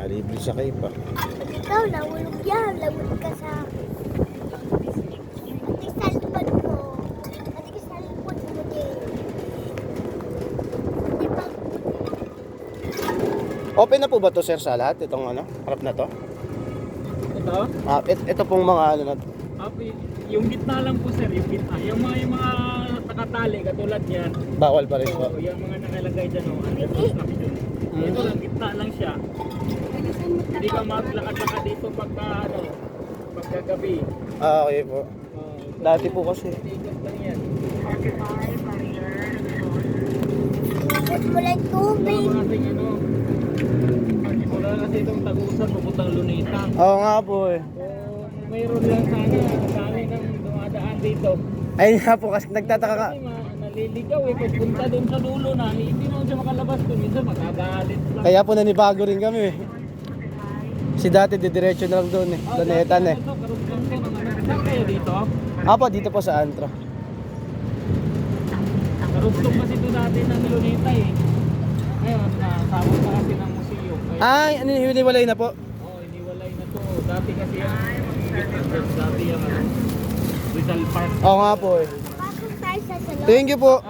Libre sa kayo pa. At ikaw, nahulog yan. Lawag ka sa akin. Pati sa lupad mo. Pati sa lupad mo din. Di ba? Open na po ba to sir sa lahat? Itong ano? Harap na to? Ito? Ito pong mga ano na to. Yung gitna lang po sir, yung gitna. Yung mga nakatali katulad yan. Bawal pa rin po. So, yung mga nakalagay dyan, under construction. Ito lang, gitna lang siya. Hindi ka maglakad-lakad dito pagkagabi. Okay po. Dati po kasi. Tigas lang yan. Ikot mo lang tubig. Wala kasing ano. Wala kasi itong tagusan, pupuntang Luneta. Oo nga po eh. So, mayroon lang sana, dami nang dumadaan dito. Ayun nga po kasi nagtataka ka. Kasi naliligaw eh, pagpunta doon sa dulo na, hindi naman siya makalabas doon. Minsan magagalit lang. Kaya po nanibago rin kami eh. Si dati didiretso na lang doon eh. Lunetan eh. Saan kayo dito? Apo, dito po sa Antro. Karugtong kasi ito dati ng Luneta eh. Ngayon, nasabot na kasi ng museo. Ay, ano yung hiniwalay na po? Oo, iniwalay na to. Dati kasi dati yung Rizal Park. Oo nga po eh. Pasok tayo sa salon. Thank you po.